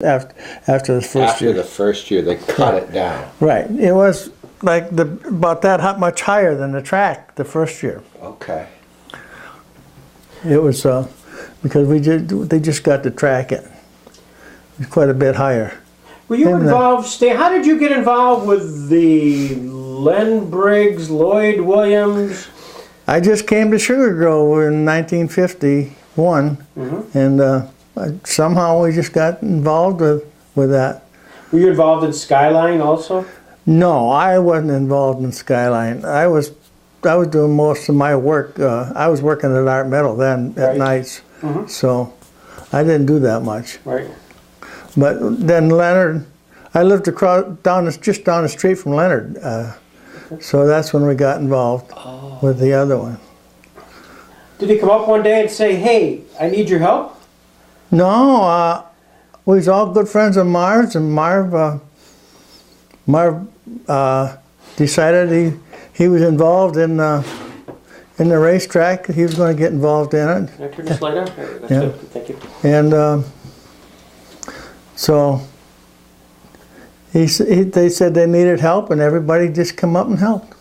after the first year. After the first year, they cut it down. Right. It was like about that much higher than the track the first year. Okay. It was because they just got the track in. It was quite a bit higher. Were you involved, Stan? How did you get involved with the Len Briggs, Lloyd Williams? I just came to Sugar Grove in 1951, and somehow we just got involved with that. Were you involved in Skyline also? No, I wasn't involved in Skyline. I was doing most of my work. I was working at Art Metal then at nights, so I didn't do that much. Right. But then Leonard, I lived just down the street from Leonard, so that's when we got involved with the other one. Did he come up one day and say, "Hey, I need your help"? No, we was all good friends of Marv's, and Marv decided he was involved in the racetrack. He was going to get involved in it. Can I turn this light on? That's good. Thank you. And so they said they needed help, and everybody just come up and helped.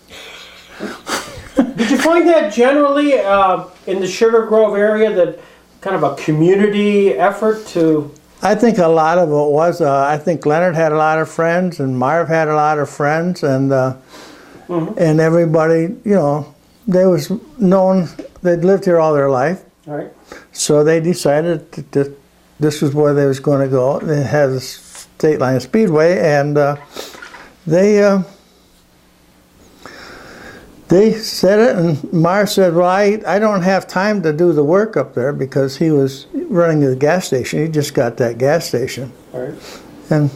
Did you find that generally in the Sugar Grove area that kind of a community effort to? I think a lot of it was. I think Leonard had a lot of friends, and Marv had a lot of friends, and everybody, they was known. They'd lived here all their life, Right. So they decided that this was where they was going to go. They had a Stateline Speedway, and they said it, and Marv said, "Well, I don't have time to do the work up there," because he was running the gas station. He just got that gas station. Right. And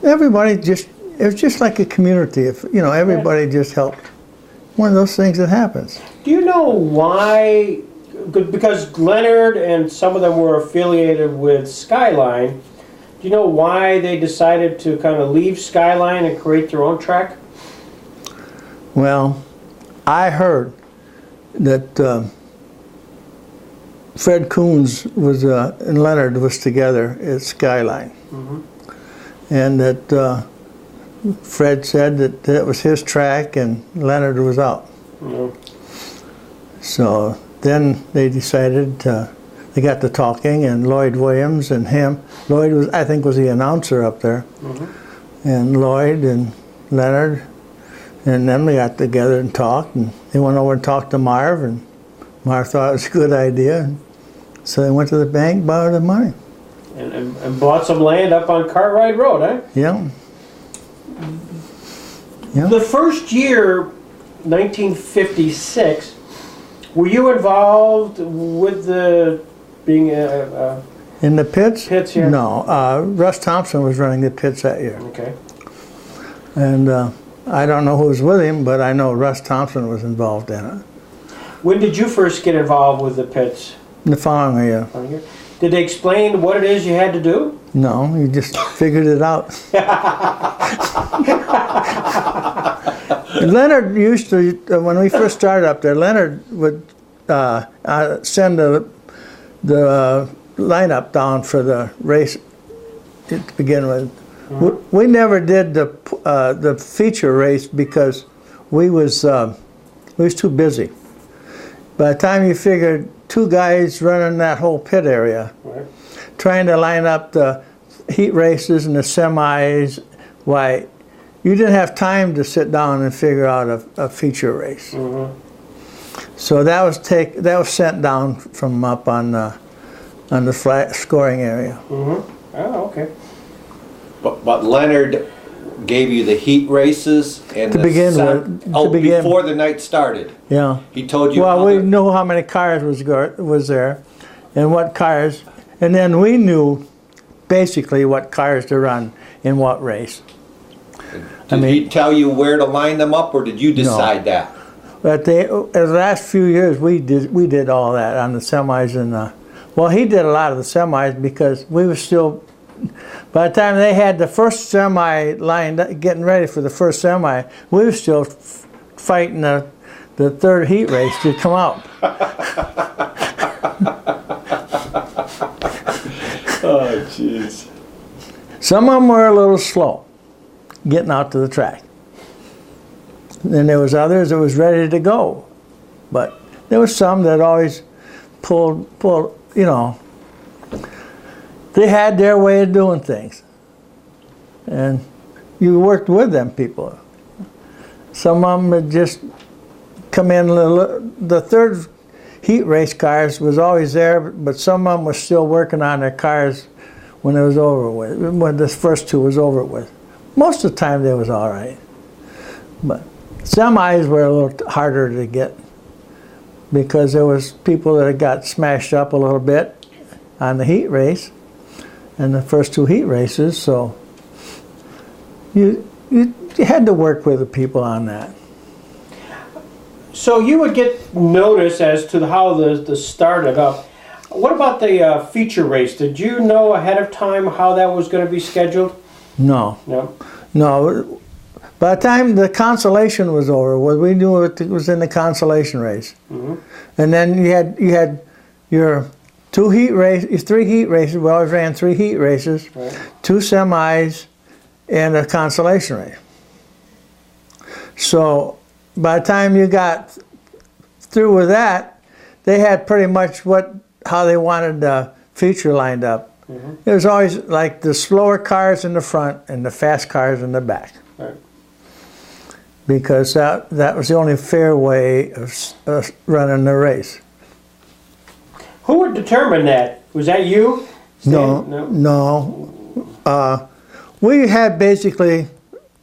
everybody it was just like a community. If everybody just helped. One of those things that happens. Do you know why? Because Leonard and some of them were affiliated with Skyline. Do you know why they decided to kind of leave Skyline and create their own track? Well, I heard that Fred Coons and Leonard was together at Skyline, and that Fred said that was his track and Leonard was out. So then they decided they got to talking, and Lloyd Williams and him. Lloyd I think was the announcer up there, and Lloyd and Leonard. And then we got together and talked, and they went over and talked to Marv, and Marv thought it was a good idea. So they went to the bank, borrowed the money. And bought some land up on Cartwright Road, eh? Yeah. The first year, 1956, were you involved with being in the pits? Pits here? No. Russ Thompson was running the pits that year. Okay. And I don't know who was with him, but I know Russ Thompson was involved in it. When did you first get involved with the pits? In the following year. Did they explain what it is you had to do? No, you just figured it out. Leonard used to, when we first started up there, Leonard would send the lineup down for the race to begin with. We never did the feature race because we was too busy. By the time you figured two guys running that whole pit area, trying to line up the heat races and the semis, why, you didn't have time to sit down and figure out a feature race. So that was sent down from up on the flat scoring area. Oh, okay. But Leonard gave you the heat races and before the night started. Yeah. He told you. Well, we knew how many cars was there, and what cars, and then we knew basically what cars to run in what race. Did he tell you where to line them up, or did you decide that? But the last few years we did all that on the semis and well, he did a lot of the semis because we were still. By the time they had the first semi lined up, getting ready for the first semi, we were still fighting the third heat race to come out. Oh, jeez. Some of them were a little slow getting out to the track. Then there was others that was ready to go. But there was some that always pulled, you know, they had their way of doing things. And you worked with them people. Some of them would just come in, the third heat race cars was always there, but some of them were still working on their cars when it was over with, when the first two was over with. Most of the time they was all right. But semis were a little harder to get because there was people that got smashed up a little bit on the heat race and the first two heat races, so you had to work with the people on that. So you would get notice as to how the started up. What about the feature race? Did you know ahead of time how that was going to be scheduled? No. No? No. By the time the consolation was over, we knew it was in the consolation race. Mm-hmm. And then you had your three heat races. We always ran 3 heat races, Right. 2 semis, and a consolation race. So by the time you got through with that, they had pretty much how they wanted the feature lined up. Mm-hmm. It was always like the slower cars in the front and the fast cars in the back. Right. Because that was the only fair way of running the race. Who would determine that? Was that you? Stan? No. We had basically,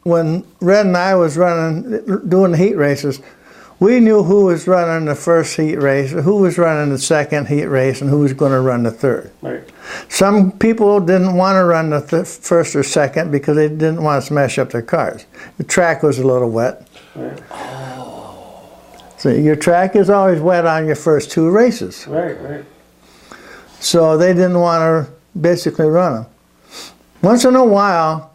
when Red and I was doing the heat races, we knew who was running the first heat race, who was running the second heat race, and who was going to run the third. Right. Some people didn't want to run the first or second because they didn't want to smash up their cars. The track was a little wet. Right. So your track is always wet on your first 2 races. Right, right. So they didn't want to basically run them. Once in a while,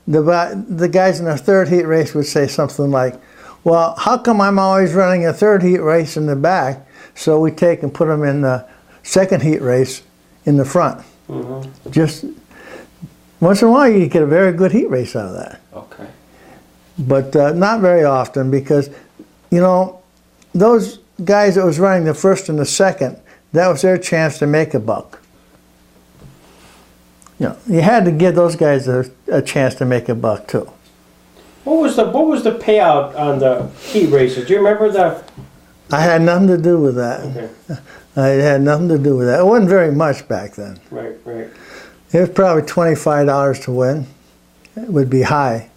the guys in the third heat race would say something like, well, how come I'm always running a third heat race in the back? So we take and put them in the second heat race in the front. Mm-hmm. Just once in a while, you get a very good heat race out of that. Okay. But not very often because, you know, those guys that was running the first and the second, that was their chance to make a buck. You know, you had to give those guys a chance to make a buck too. What was the payout on the heat races? Do you remember the? I had nothing to do with that. Okay. I had nothing to do with that. It wasn't very much back then. Right, right. It was probably $25 to win. It would be high.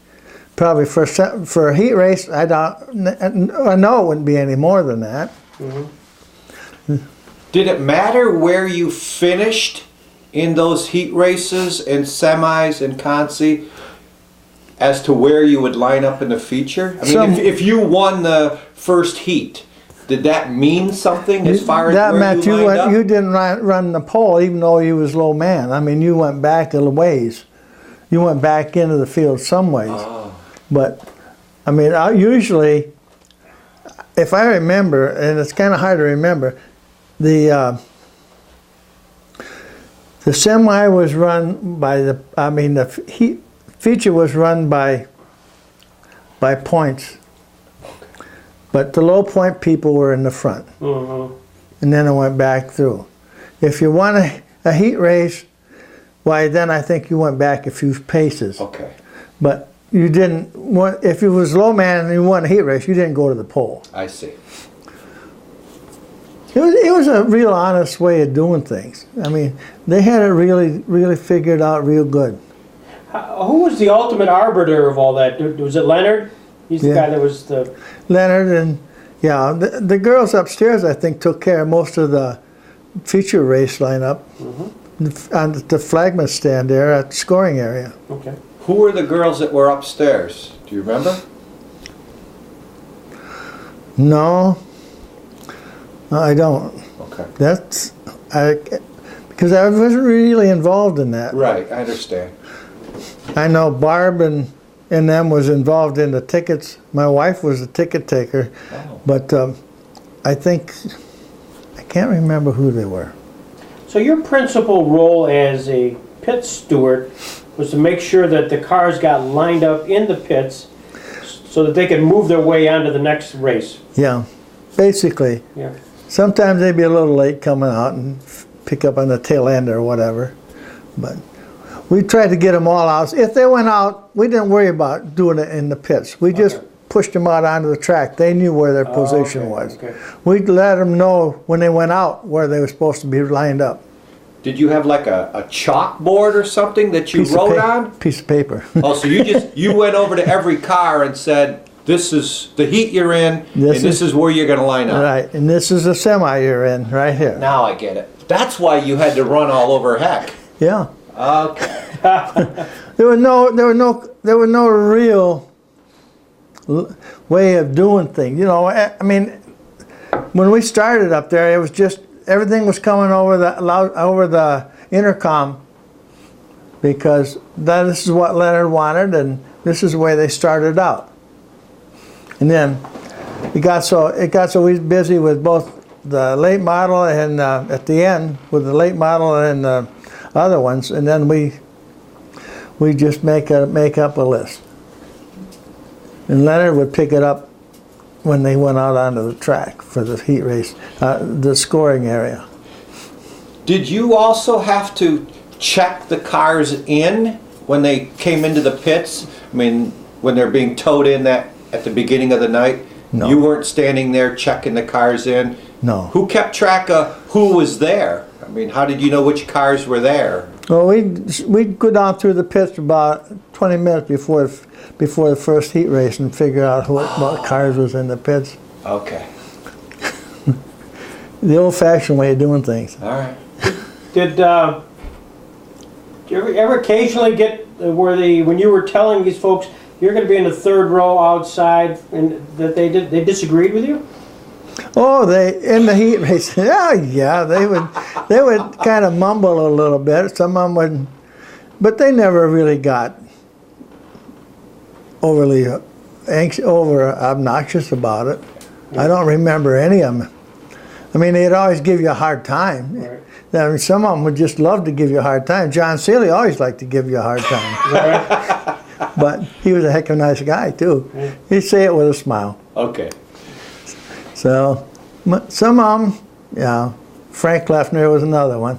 Probably for a heat race, I know it wouldn't be any more than that. Mm-hmm. Did it matter where you finished in those heat races and semis and consi as to where you would line up in the feature? I mean, if you won the first heat, did that mean something as far as that where meant you lined up? You didn't run the pole even though you was low man. I mean, you went back a ways. You went back into the field some ways. Oh. But, I mean, usually, if I remember, and it's kind of hard to remember, the semi was run by the heat feature was run by points. But the low point people were in the front. Mm-hmm. And then it went back through. If you won a heat race, why then I think you went back a few paces. Okay. But you didn't want, if it was low man and you won a heat race, you didn't go to the pole. I see. It was a real honest way of doing things. I mean, they had it really figured out real good. Who was the ultimate arbiter of all that? Was it Leonard? He's the guy that was the... Leonard and, yeah, the girls upstairs, I think, took care of most of the feature race lineup on the flagman stand there at the scoring area. Okay. Who were the girls that were upstairs? Do you remember? No, I don't. Okay. Because I wasn't really involved in that. Right, I understand. I know Barb and them was involved in the tickets. My wife was a ticket taker, but I can't remember who they were. So your principal role as a pit steward was to make sure that the cars got lined up in the pits so that they could move their way onto the next race. Yeah, basically. Yeah. Sometimes they'd be a little late coming out and pick up on the tail end or whatever. But we tried to get them all out. If they went out, we didn't worry about doing it in the pits. We just pushed them out onto the track. They knew where their position was. Okay. We'd let them know when they went out where they were supposed to be lined up. Did you have like a chalkboard or something that you wrote on? Piece of paper. Oh, so you went over to every car and said, this is the heat you're in, and this is where you're going to line up. Right, and this is the semi you're in right here. Now I get it. That's why you had to run all over heck. Yeah. Okay. There was no real way of doing things. You know, I mean, when we started up there, it was just everything was coming over the intercom because this is what Leonard wanted, and this is the way they started out. And then it got so we busy with both the late model and at the end with the late model and the other ones, and then we just make up a list. And Leonard would pick it up when they went out onto the track for the heat race, the scoring area. Did you also have to check the cars in when they came into the pits? I mean, when they're being towed in at the beginning of the night? No. You weren't standing there checking the cars in? No. Who kept track of who was there? I mean, how did you know which cars were there? Well, we'd go down through the pits about 20 minutes before the first heat race and figure out what cars was in the pits. Okay. The old-fashioned way of doing things. All right. Did you ever occasionally get when you were telling these folks you're going to be in the third row outside, and that they disagreed with you? Oh, in the heat race, yeah, they would kind of mumble a little bit. Some of them would, but they never really got overly over obnoxious about it. I don't remember any of them. I mean, they'd always give you a hard time. Right. I mean, some of them would just love to give you a hard time. John Seeley always liked to give you a hard time. Right. But he was a heck of a nice guy, too. He'd say it with a smile. Okay. So, some of them, yeah. Frank Leffner was another one.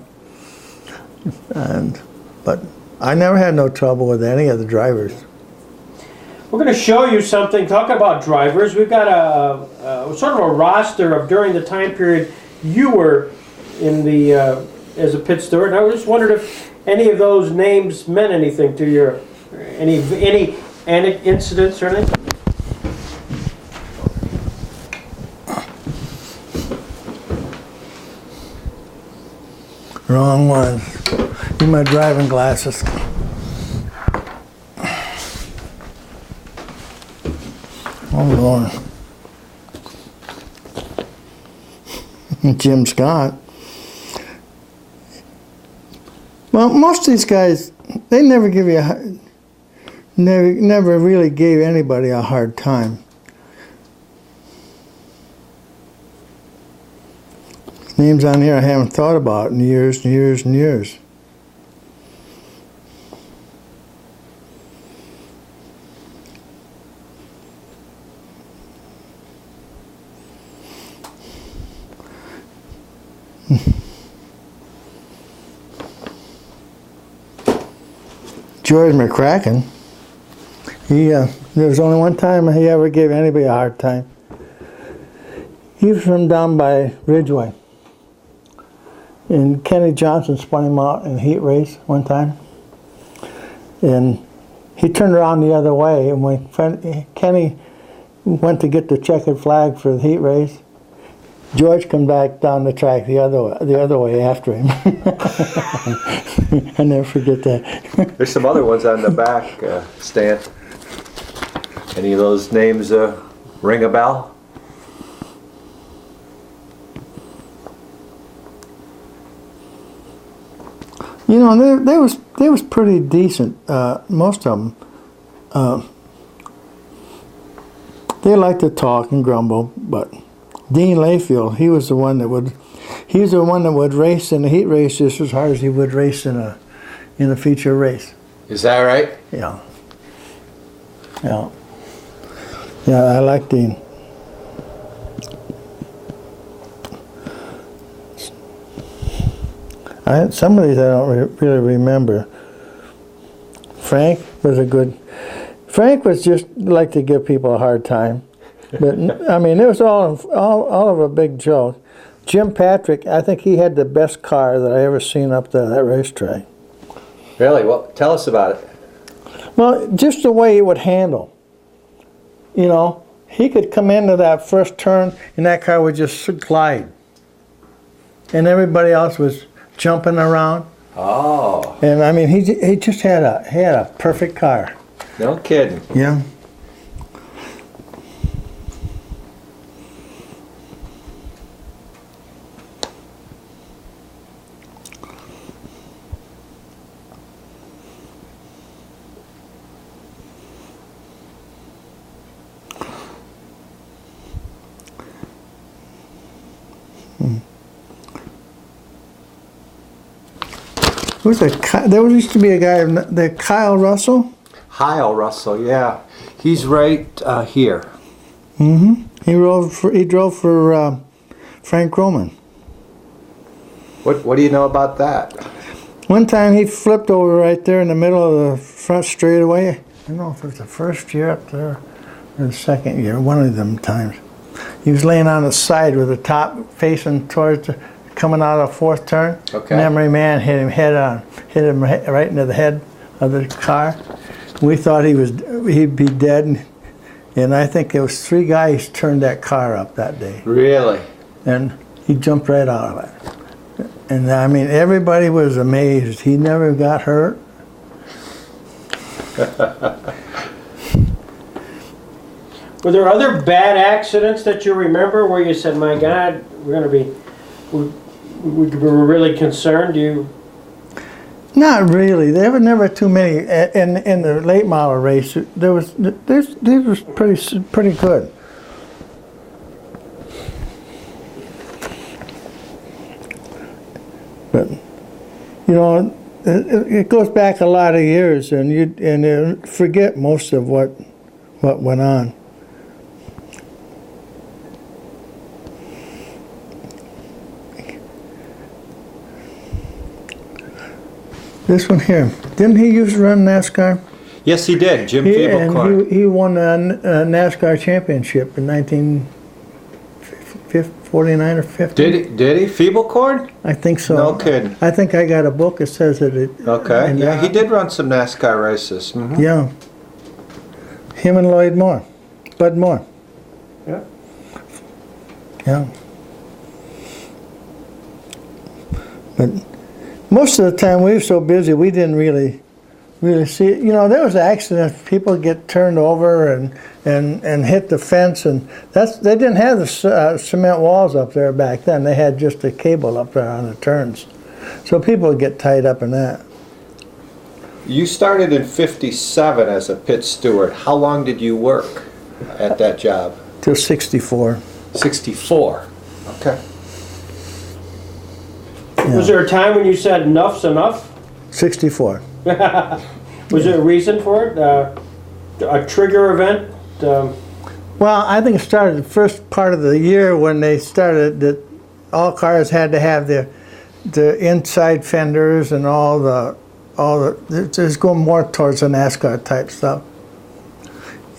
But I never had no trouble with any of the drivers. We're going to show you something, talking about drivers. We've got a sort of a roster of during the time period you were in the as a pit steward. And I just wondered if any of those names meant anything to you, any incidents or anything. Wrong one. Need my driving glasses. Hold on. Jim Scott. Well, most of these guys, they never give you never really gave anybody a hard time. Names on here I haven't thought about in years and years and years. George McCracken, there was only one time he ever gave anybody a hard time. He was from down by Ridgeway. And Kenny Johnson spun him out in a heat race one time. And he turned around the other way, and when Kenny went to get the checkered flag for the heat race, George come back down the track the other way after him. I never forget that. There's some other ones on the back, Stan. Any of those names ring a bell? You know, they was pretty decent. Most of them. They liked to talk and grumble, but Dean Layfield, he was the one that would race in a heat race just as hard as he would race in in a feature race. Is that right? Yeah. Yeah. Yeah, I like the. Some of these I don't really remember. Frank was just like to give people a hard time. But, I mean, it was all of a big joke. Jim Patrick, I think he had the best car that I ever seen up there, that racetrack. Really? Well, tell us about it. Well, just the way he would handle. You know, he could come into that first turn and that car would just glide. And everybody else was jumping around. Oh. And I mean, he just had a perfect car. No kidding. Yeah. There used to be a guy, the Kyle Russell. Kyle Russell, yeah. He's right here. Mm-hmm. He drove for Frank Roman. What do you know about that? One time he flipped over right there in the middle of the front straightaway. I don't know if it was the first year up there or the second year, one of them times. He was laying on the side with the top facing towards coming out of fourth turn. Okay. And Emery Man hit him right into the head of the car. We thought he'd be dead, and I think there was 3 guys turned that car up that day. Really? And he jumped right out of it. And I mean, everybody was amazed. He never got hurt. Were there other bad accidents that you remember where you said, "My God, we were really concerned"? Not really. There were never too many. In the late model race, these was pretty good. But you know, it goes back a lot of years, and you forget most of what went on. This one here, didn't he used to run NASCAR? Yes, he did. Jim Fiebelkorn. And he won a NASCAR championship in 1949 or 50. Did he? Fiebelkorn? I think so. No kidding. I think I got a book that says that it. Okay. Yeah, he did run some NASCAR races. Mm-hmm. Yeah. Him and Bud Moore. Yeah. Yeah. But most of the time we were so busy we didn't really see it. You know, there was accidents. People get turned over and hit the fence, and they didn't have the cement walls up there back then. They had just a cable up there on the turns, so people would get tied up in that. You started in '57 as a pit steward. How long did you work at that job? Till 64. 64. Okay. Yeah. Was there a time when you said enough's enough? 64. Was there a reason for it? A trigger event? Well, I think it started the first part of the year when they started that all cars had to have the inside fenders and all the it's going more towards the NASCAR type stuff.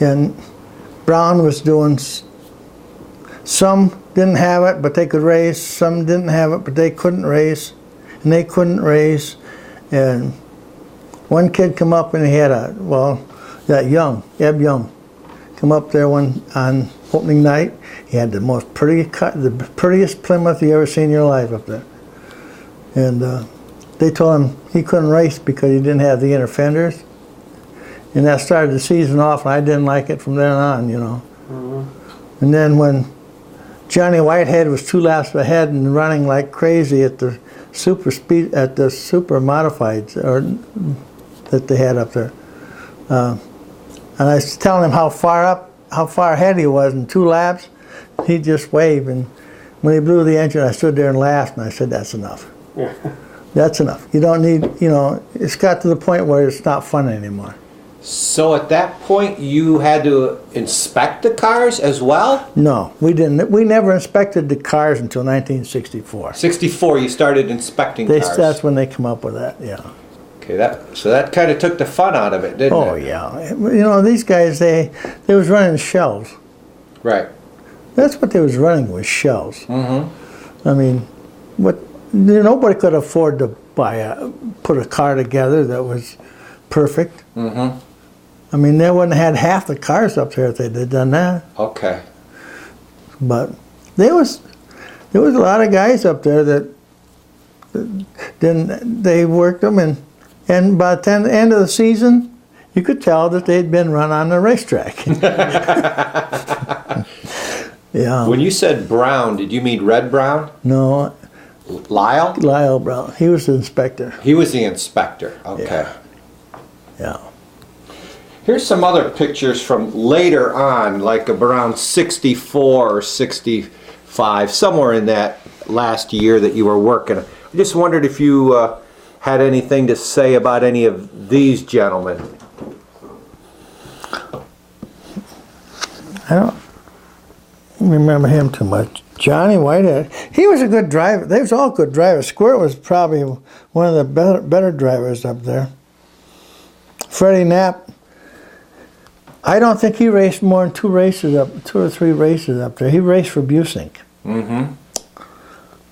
And Brown was doing, some didn't have it but they could race, some didn't have it but they couldn't race, and they couldn't race. And one kid come up and he had Eb Young, come up there on opening night. He had the prettiest Plymouth you ever seen in your life up there. And they told him he couldn't race because he didn't have the inner fenders. And that started the season off, and I didn't like it from then on, you know. Mm-hmm. And then when Johnny Whitehead was 2 laps ahead and running like crazy at the super modifieds that they had up there, and I was telling him how far ahead he was in 2 laps, he just waved. And when he blew the engine, I stood there and laughed, and I said, "That's enough." Yeah. That's enough. You don't need, it's got to the point where it's not fun anymore. So at that point, you had to inspect the cars as well? No, we didn't. We never inspected the cars until 1964. 64, you started inspecting cars. That's when they come up with that, yeah. Okay, so that kind of took the fun out of it, didn't it? Oh, yeah. These guys, they was running shells. Right. That's what they was running, was shells. Mm-hmm. I mean, nobody could afford to put a car together that was perfect. Mm-hmm. I mean, they wouldn't have had half the cars up there if they'd have done that. Okay. But there was a lot of guys up there that they worked them, and by the end of the season, you could tell that they'd been run on the racetrack. Yeah. When you said Brown, did you mean Red Brown? No. Lyle Brown. He was the inspector. He was the inspector. Okay. Yeah. Here's some other pictures from later on, like around 64 or 65, somewhere in that last year that you were working. I just wondered if you had anything to say about any of these gentlemen. I don't remember him too much. Johnny Whitehead, he was a good driver. They was all good drivers. Squirt was probably one of the better drivers up there. Freddie Knapp, I don't think he raced more than two or three races up there. He raced for Busink. Mm-hmm.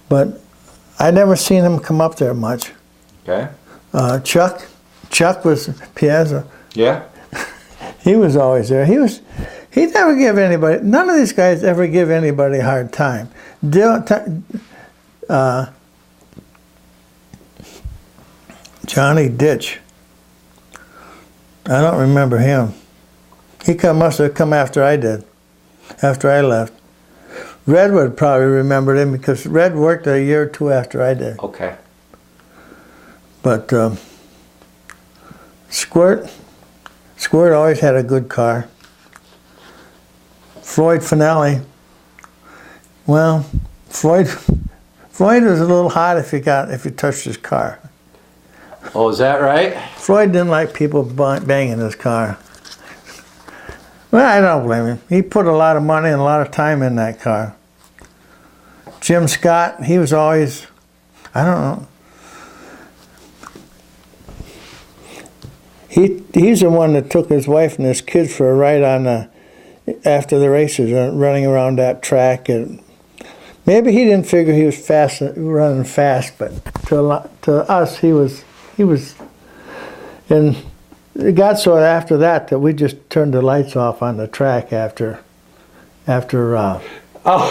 But I never seen him come up there much. Okay. Chuck was Piazza. Yeah. He was always there. He never give anybody. None of these guys ever give anybody a hard time. Johnny Ditch. I don't remember him. He must have come after I did, after I left. Red would probably remember him because Red worked a year or two after I did. Okay. But Squirt always had a good car. Floyd Finale. Well, Floyd was a little hot if you touched his car. Oh, is that right? Floyd didn't like people banging his car. Well, I don't blame him. He put a lot of money and a lot of time in that car. Jim Scott, he was always, I don't know. He's the one that took his wife and his kids for a ride after the races, running around that track. And maybe he didn't figure he was running fast, but to us, he was. And it got so after that we just turned the lights off on the track after. Oh,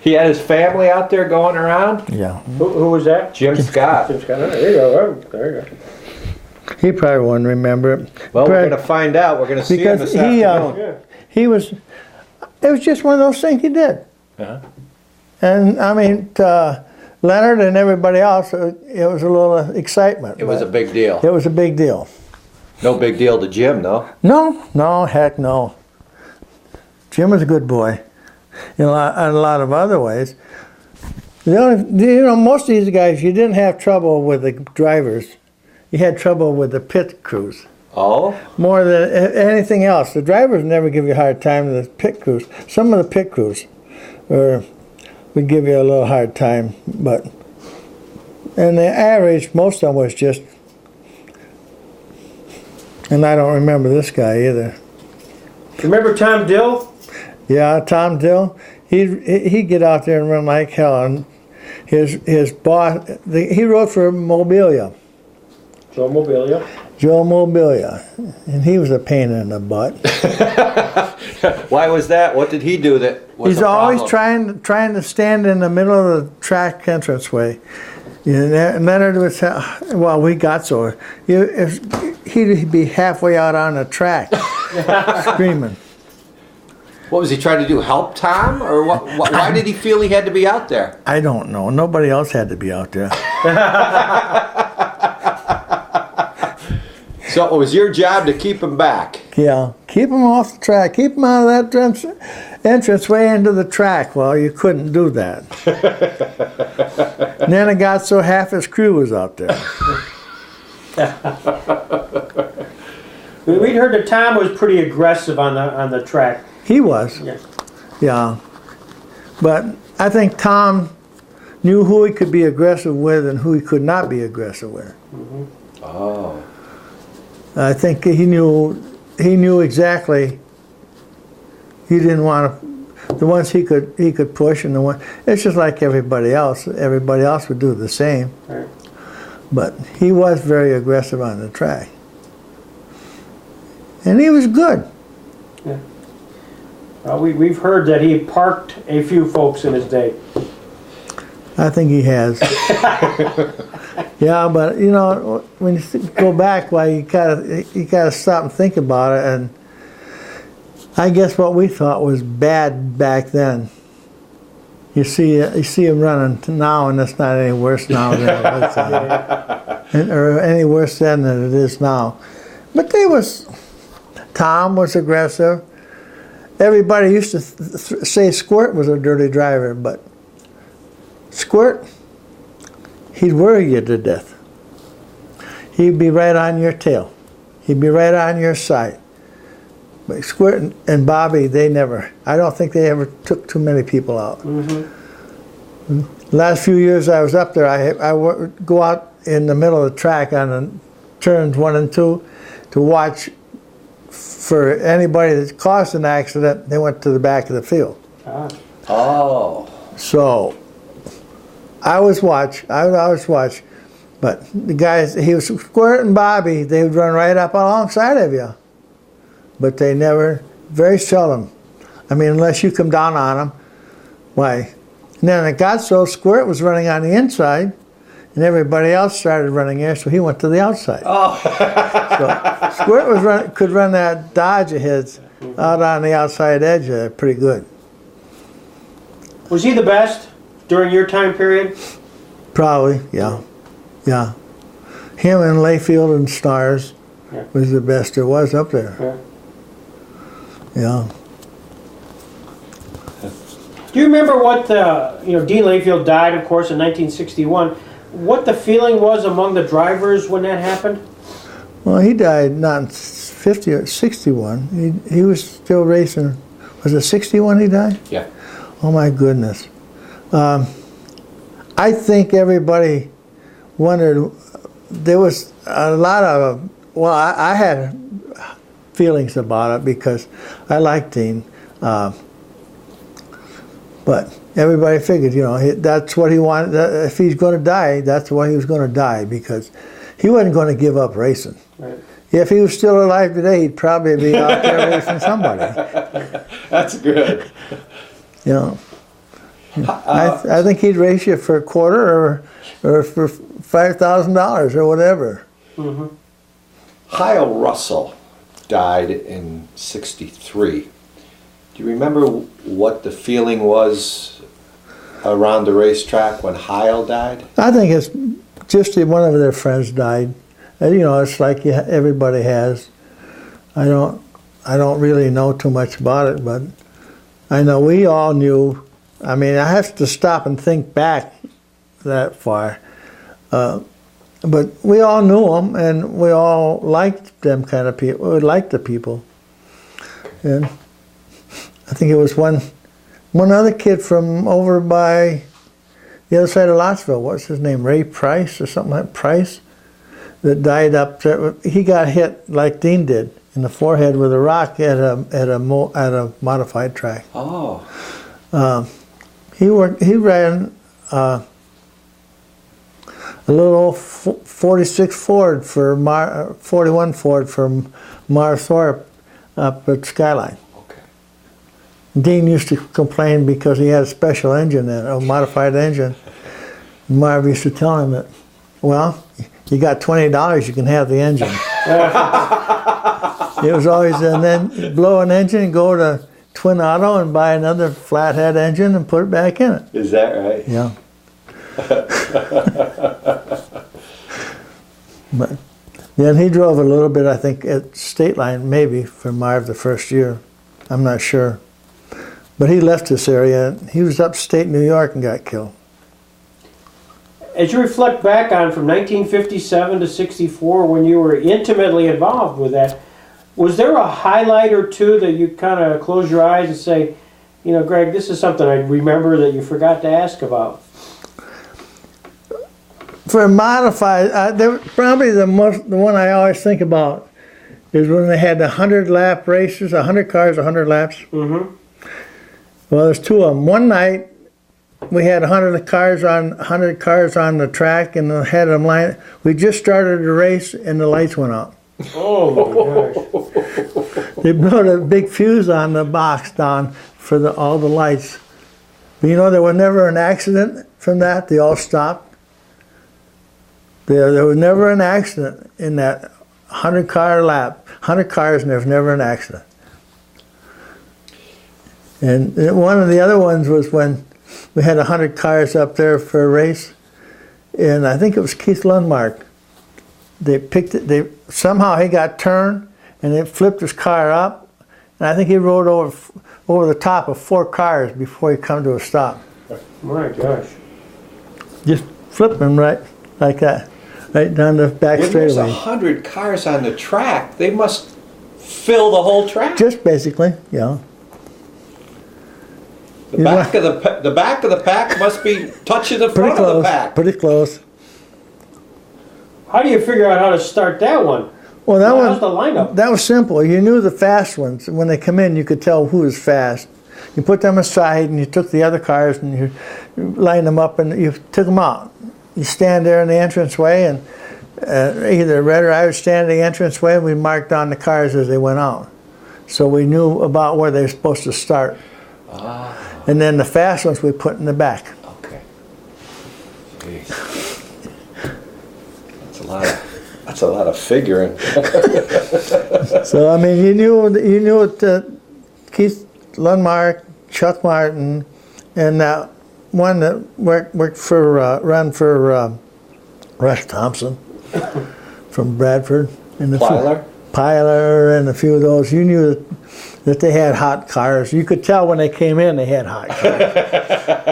he had his family out there going around? Yeah. Who was that? Jim Scott. Jim Scott. There you go. There you go. He probably wouldn't remember it. Well, we're going to find out. We're going to see him this afternoon. It was just one of those things he did. Uh-huh. And I mean, Leonard and everybody else, it was a little excitement. It was a big deal. It was a big deal. No big deal to Jim, though. No, heck no. Jim was a good boy in a lot of other ways. Most of these guys, you didn't have trouble with the drivers. You had trouble with the pit crews. Oh? More than anything else. The drivers never give you a hard time to the pit crews. Some of the pit crews would give you a little hard time, and the average, most of them was just, and I don't remember this guy either. Remember Tom Dill? Yeah, Tom Dill. He'd get out there and run like hell, and his boss, he rode for Mobilia. Joe Mobilia, and he was a pain in the butt. Why was that? What did he do that was He's a problem? always trying to stand in the middle of the track entranceway. And Leonard would say, well, we got so. He'd be halfway out on the track, screaming. What was he trying to do? Help Tom? Or why did he feel he had to be out there? I don't know. Nobody else had to be out there. So it was your job to keep him back. Yeah. keep them off the track. Keep them out of that entrance way into the track. Well, you couldn't do that. And then it got so half his crew was out there. We'd heard that Tom was pretty aggressive on the track. He was. Yeah. Yeah. But I think Tom knew who he could be aggressive with and who he could not be aggressive with. Mm-hmm. Oh. I think he knew exactly. He didn't want to, the ones he could push, and the one, it's just like everybody else. Everybody else would do the same. Right. But he was very aggressive on the track. And he was good. Yeah. Well, we've heard that he parked a few folks in his day. I think he has. Yeah, but you know, when you go back, why you gotta stop and think about it. And I guess what we thought was bad back then, you see him running now, and it's not any worse now than it was then, or any worse then than it is now. But Tom was aggressive. Everybody used to say Squirt was a dirty driver, but Squirt, he'd worry you to death. He'd be right on your tail. He'd be right on your side. But Squirt and Bobby, I don't think they ever took too many people out. Mm-hmm. Last few years I was up there, I would go out in the middle of the track on the turns 1 and 2 to watch for anybody that caused an accident. They went to the back of the field. Ah. Oh. So I would always watch, but the guys, he was Squirt and Bobby, they would run right up alongside of you. But they never, very seldom. I mean, unless you come down on them, why? And then it got so Squirt was running on the inside, and everybody else started running there, so he went to the outside. Oh. So Squirt could run that Dodge of his out on the outside edge pretty good. Was he the best during your time period? Probably, yeah. Yeah. Him and Layfield and Stars was the best there was up there. Yeah. Do you remember what Dean Layfield died, of course, in 1961? What the feeling was among the drivers when that happened? Well, he died not in 50 or 61. He was still racing. Was it 61 he died? Yeah. Oh my goodness. I think everybody wondered, there was a lot of, well, I had feelings about it because I liked Dean. But everybody figured, that's what he wanted. If he's going to die, that's why he was going to die, because he wasn't going to give up racing. Right. If he was still alive today, he'd probably be out there racing somebody. That's good. I think he'd race you for a quarter or for $5,000 or whatever. Mm-hmm. Hyle Russell died in '63. Do you remember what the feeling was around the racetrack when Hyle died? I think it's just one of their friends died. It's like everybody has. I don't really know too much about it, but I know we all knew. I mean, I have to stop and think back that far. But we all knew them, and we all liked them kind of people. We liked the people. And I think it was one other kid from over by the other side of Lottsville. What's his name? Ray Price or something like Price, that died up there. He got hit like Dean did in the forehead with a rock at a modified track. Oh. He ran a little old 46 Ford for 41 Ford from Marv Thorpe up at Skyline. Okay. Dean used to complain because he had a special engine in it, a modified engine. Marv used to tell him that, well, you got $20, you can have the engine. It was always, and then blow an engine and go to Twin Auto and buy another flathead engine and put it back in it. Is that right? Yeah. Yeah, and he drove a little bit, I think, at Stateline, maybe, for Marv the first year. I'm not sure. But he left this area. He was upstate New York and got killed. As you reflect back on from 1957 to 64, when you were intimately involved with that, was there a highlight or two that you kind of close your eyes and say, you know, Greg, this is something I remember that you forgot to ask about? For a modified, probably the one I always think about is when they had the 100-lap races, 100 cars, 100 laps. Mm-hmm. Well, there's two of them. One night, we had 100 cars on the track, and they had them lined. We just started the race, and the lights went out. Oh my gosh! They blew a big fuse on the box down for all the lights. But you know, there was never an accident from that. They all stopped. There was never an accident in that 100-car lap. 100 cars, and there was never an accident. And one of the other ones was when we had 100 cars up there for a race, and I think it was Keith Lundmark. They picked it. Somehow he got turned, and they flipped his car up, and I think he rode over the top of 4 cars before he come to a stop. My gosh! Just flipped him right like that, right down the back When there's straightaway. 100 cars on the track, they must fill the whole track. Just basically, yeah. The back of the pack must be touching the Pretty front of the close. pack. Pretty close. How do you figure out how to start that one? Well, that How's the lineup? That was simple. You knew the fast ones. When they come in, you could tell who was fast. You put them aside, and you took the other cars, and you lined them up, and you took them out. You stand there in the entranceway, and either Red or I would stand in the entranceway, and we marked down the cars as they went out. So we knew about where they were supposed to start. Ah. And then the fast ones we put in the back. Okay. That's a lot of figuring. So I mean, you knew it. Keith Lundmark, Chuck Martin, and that one that worked for run for Russ Thompson from Bradford, and the Pilar, and a few of those. You knew that they had hot cars. You could tell when they came in, they had hot cars.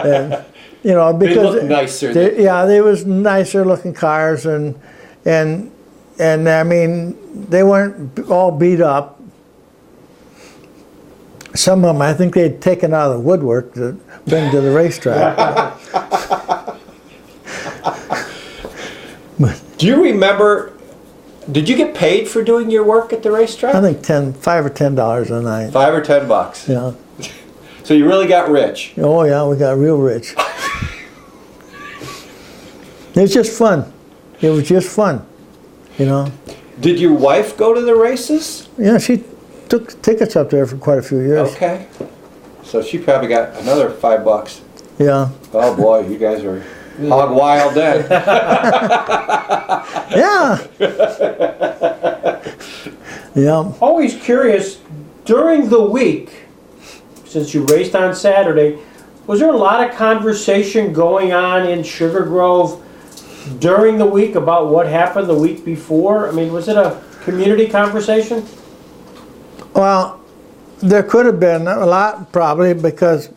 And, you know, because they looked nicer. They was nicer looking cars, and I mean, they weren't all beat up. Some of them, I think they'd taken out of the woodwork to bring to the racetrack. Do you remember? Did you get paid for doing your work at the racetrack? I think $5 or $10 a night. $5 or $10. Yeah. So you really got rich. Oh yeah, we got real rich. It was just fun. It was just fun, you know. Did your wife go to the races? Yeah, she took tickets up there for quite a few years. Okay. So she probably got another $5. Yeah. Oh boy, you guys are hog wild then. Yeah. Yeah. Always curious, during the week, since you raced on Saturday, was there a lot of conversation going on in Sugar Grove during the week about what happened the week before? I mean, was it a community conversation? Well, there could have been a lot, probably, because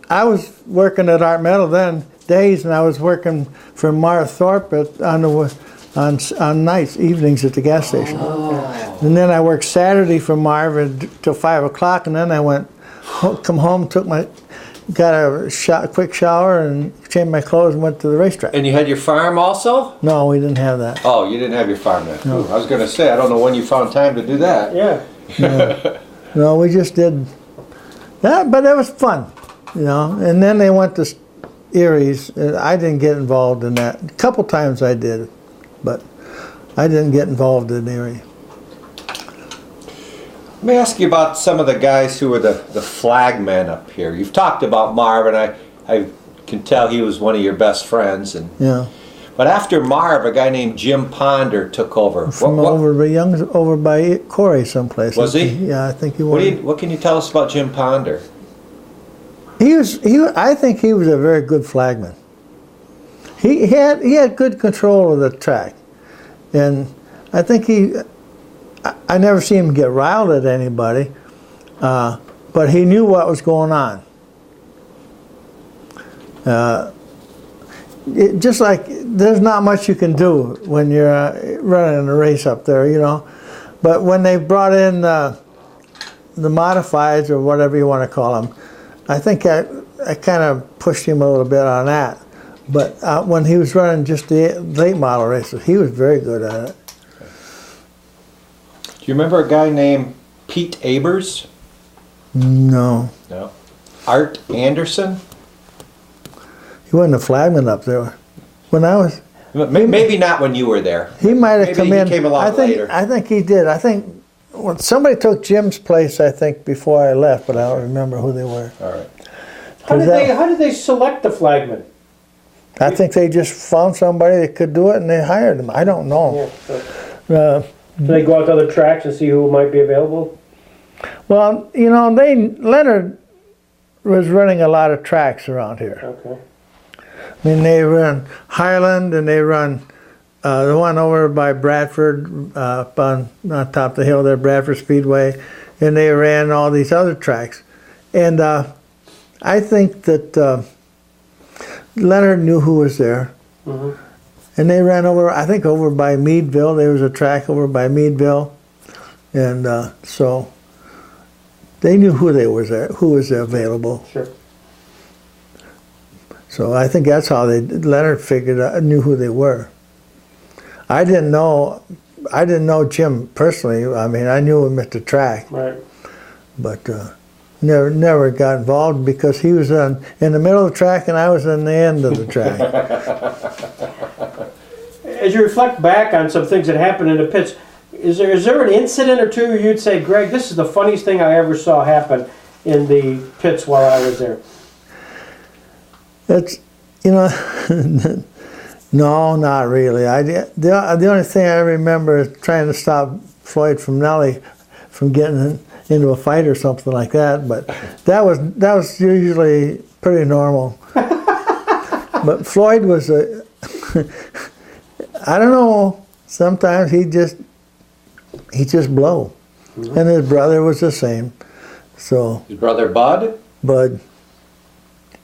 I was working at Art Metal then, days, and I was working for Marv Thorpe on nights, evenings at the gas station. Oh. And then I worked Saturday for Marv till 5 o'clock, and then I come home, got a quick shower, and changed my clothes and went to the racetrack. And you had your farm also? No, we didn't have that. Oh, you didn't have your farm then? No. Ooh, I was going to say, I don't know when you found time to do that. Yeah. No, we just did that, but it was fun, you know. And then they went to Erie's. I didn't get involved in that. A couple times I did, but I didn't get involved in Erie. Let me ask you about some of the guys who were the flagmen up here. You've talked about Marv, and I can tell he was one of your best friends. And Yeah. But after Marv, a guy named Jim Ponder took over. From over by Corey someplace. Was he? Yeah, I think he was. What can you tell us about Jim Ponder? I think he was a very good flagman. He had good control of the track, and I think I never seen him get riled at anybody, but he knew what was going on. Just like there's not much you can do when you're running a race up there, you know. But when they brought in the modifieds or whatever you want to call them, I think I kind of pushed him a little bit on that. But when he was running just the late model races, he was very good at it. Do you remember a guy named Pete Abers? No. No. Art Anderson? He wasn't a flagman up there. When I was... Maybe not when you were there. He might have come in. Maybe he came along later. I think he did. I think when somebody took Jim's place, I think, before I left, but I don't remember who they were. All right. How did they select the flagman? I think they just found somebody that could do it and they hired him. I don't know. Yeah, so they go out to other tracks and see who might be available? Well, you know, Leonard was running a lot of tracks around here. Okay. I mean, they run Highland and they run the one over by Bradford, up on top of the hill there, Bradford Speedway, and they ran all these other tracks. And I think that Leonard knew who was there. Mm-hmm. And they ran over, I think over by Meadville. There was a track over by Meadville. And so they knew who was available. Sure. So I think that's how Leonard figured out, knew who they were. I didn't know Jim personally. I mean, I knew him at the track. Right. But never got involved because he was in the middle of the track and I was in the end of the track. As you reflect back on some things that happened in the pits, is there an incident or two you'd say, Greg, this is the funniest thing I ever saw happen in the pits while I was there? It's, you know, no, not really. The only thing I remember is trying to stop Floyd from Nelly from getting into a fight or something like that. But that was usually pretty normal. But Floyd was I don't know. Sometimes he just blow, mm-hmm. And his brother was the same. So his brother Bud. But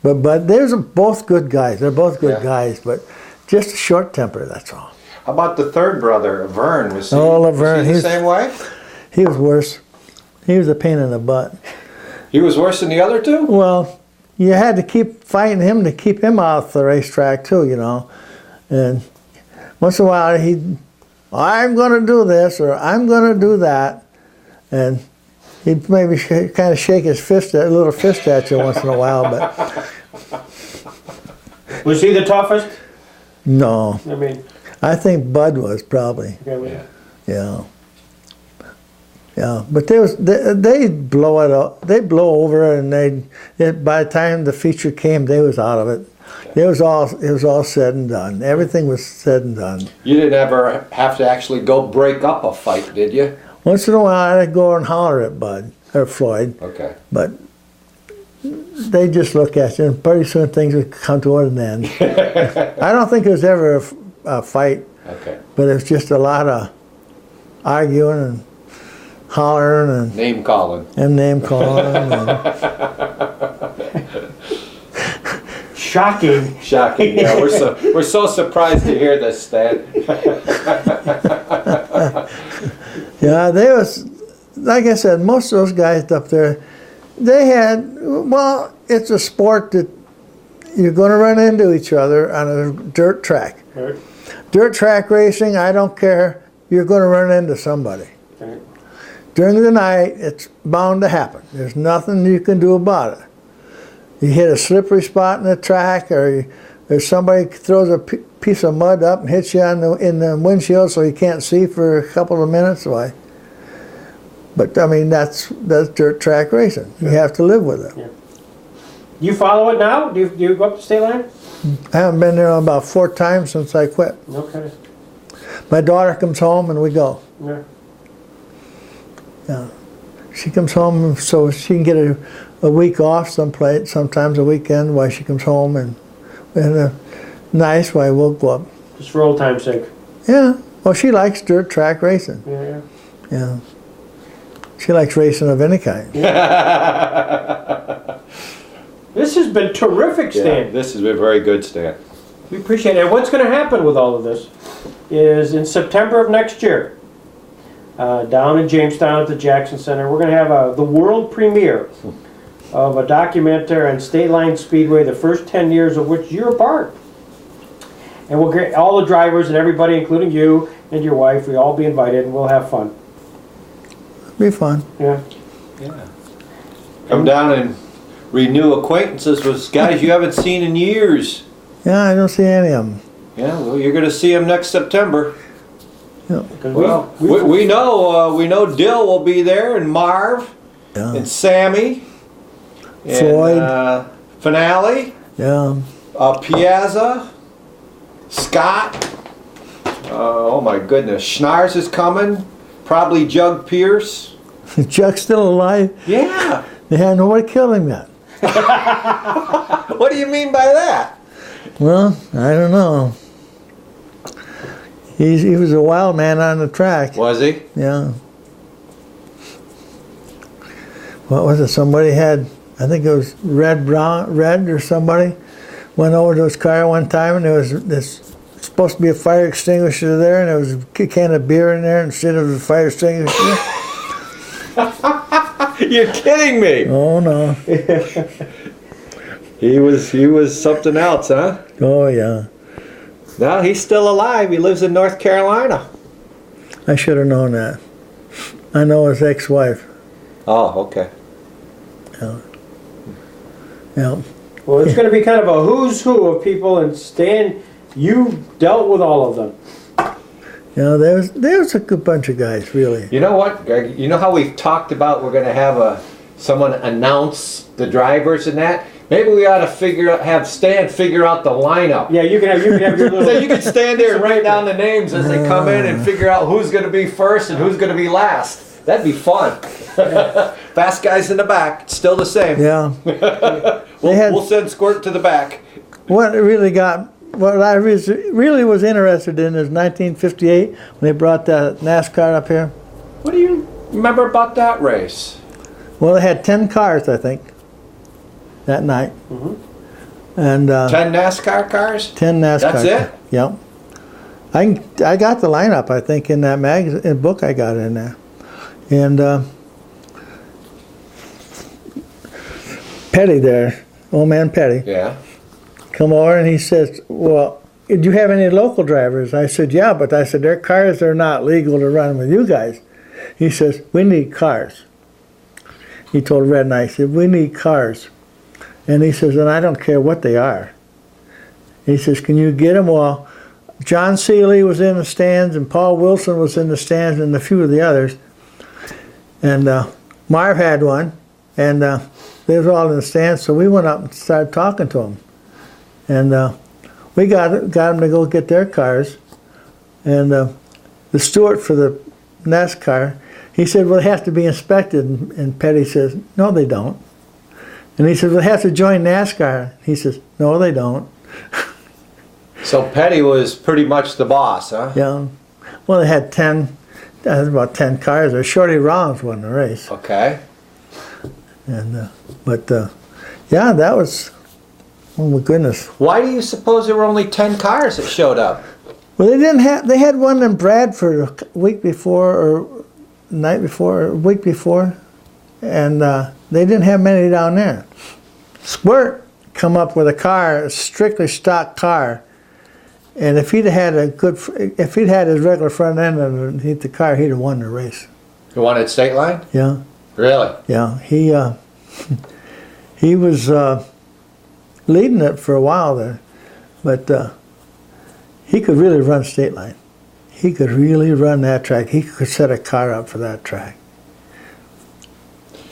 they're both good guys. They're both good guys, but just a short temper, that's all. How about the third brother, Laverne? Was he the same way? He was worse. He was a pain in the butt. He was worse than the other two? Well, you had to keep fighting him to keep him off the racetrack too, you know. And once in a while I'm going to do this or I'm going to do that. And he'd maybe kind of shake his little fist at you once in a while, but... Was he the toughest? No. I mean... I think Bud was probably. Okay, yeah. Yeah, but they blow it up. They blow over it, and by the time the feature came, they was out of it. It was all said and done. Everything was said and done. You didn't ever have to actually go break up a fight, did you? Once in a while, I'd go and holler at Bud or Floyd. Okay. But they just look at you, and pretty soon things would come to an end. I don't think there was ever a fight. Okay. But it was just a lot of arguing and hollering and name calling. And name calling. Shocking. Shocking. Yeah, we're so surprised to hear this, Stan. Yeah, they was, like I said, most of those guys up there, they had, well, it's a sport that you're going to run into each other on a dirt track. Right. Dirt track racing, I don't care, you're going to run into somebody. Right. During the night, it's bound to happen. There's nothing you can do about it. You hit a slippery spot in the track, or somebody throws a piece of mud up and hits you in the windshield so you can't see for a couple of minutes. Why? But I mean, that's dirt track racing. You have to live with it. Yeah. You follow it now? Do you go up to Stateline? I haven't been there about 4 times since I quit. Okay. My daughter comes home and we go. Yeah. Yeah. She comes home so she can get a week off someplace, sometimes a weekend while she comes home, and nice while we'll go up. Just for old time's sake. Yeah. Well, she likes dirt track racing. Yeah. Yeah. She likes racing of any kind. This has been terrific, Stan. Yeah, this has been very good, Stan. We appreciate it. And what's going to happen with all of this is in September of next year, down in Jamestown at the Jackson Center, we're going to have the world premiere of a documentary on Stateline Speedway, the first 10 years of which you're a part. And we'll get all the drivers and everybody, including you and your wife, we'll all be invited and we'll have fun. Be fun. Yeah. Yeah. Come down and renew acquaintances with guys you haven't seen in years. Yeah, I don't see any of them. Yeah, well, you're going to see them next September. Yeah. Well, we know Dill will be there, and Marv, Yeah. and Sammy, and, Floyd. Finale, Yeah. Piazza, Scott. Oh my goodness, Schnars is coming. Probably Jug Pierce. Chuck's still alive. Yeah. They had nobody killed him yet. What do you mean by that? Well, I don't know. He was a wild man on the track. Was he? Yeah. What was it? Somebody had, I think it was Red or somebody went over to his car one time, and there was this supposed to be a fire extinguisher there, and there was a can of beer in there instead of a fire extinguisher. You're kidding me. Oh no. He was something else, huh? Oh yeah. No, he's still alive. He lives in North Carolina. I should have known that. I know his ex-wife. Oh, okay. Yeah. Yeah. Well, it's going to be kind of a who's who of people, and Stan, you dealt with all of them. Yeah, there was a good bunch of guys, really. You know what, Greg? You know how we've talked about we're going to have someone announce the drivers and that? Maybe we ought to have Stan figure out the lineup. Yeah, you can have your little. So you can stand there and write down the names as they come in and figure out who's going to be first and who's going to be last. That'd be fun. Fast guys in the back, it's still the same. Yeah. We'll send Squirt to the back. What I really was interested in is 1958 when they brought that NASCAR up here. What do you remember about that race? Well, they had 10 cars, I think, that night. Mm-hmm. And 10 NASCAR cars? 10 NASCAR. That's it? Yep. I got the lineup, I think, in that book I got in there. And Petty there, old man Petty, Yeah. come over and he says, well, do you have any local drivers? I said, yeah, but I said, their cars are not legal to run with you guys. He says, we need cars. He told Red and I, he said, we need cars. And he says, and I don't care what they are. He says, can you get them? Well, John Seeley was in the stands, and Paul Wilson was in the stands, and a few of the others. And Marv had one, and they was all in the stands, so we went up and started talking to them. And we got them to go get their cars. And the steward for the NASCAR, he said, well, it has to be inspected. And Petty says, no, they don't. And he says, well, it has to join NASCAR. He says, no, they don't. So Petty was pretty much the boss, huh? Yeah. Well, they had 10, about 10 cars. Or Shorty Rollins won the race. Okay. And yeah, that was, oh my goodness. Why do you suppose there were only 10 cars that showed up? Well, they had one in Bradford a week before, or night before, or week before, and they didn't have many down there. Squirt come up with a car, a strictly stock car, and if he'd had his regular front end underneath the car, he'd have won the race. You wanted Stateline? Yeah. Really? Yeah. He was leading it for a while there, but he could really run Stateline. He could really run that track. He could set a car up for that track.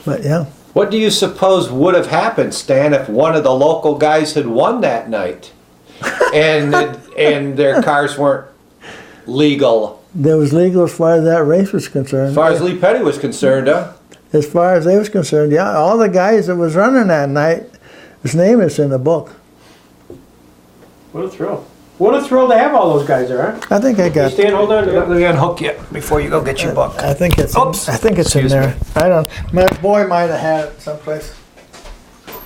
But yeah. What do you suppose would have happened, Stan, if one of the local guys had won that night and their cars weren't legal? That was legal as far as that race was concerned. As far as Lee Petty was concerned, huh? As far as they was concerned, yeah. All the guys that was running that night, his name is in the book. What a thrill. What a thrill to have all those guys there, huh? I think I Hey, got. Stan, hold on to Let that. me unhook you before you go get your book. I think it's. Oops. I think it's in Excuse there. me. I don't. My boy might have had it someplace.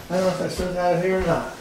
I don't know if I still got it here or not.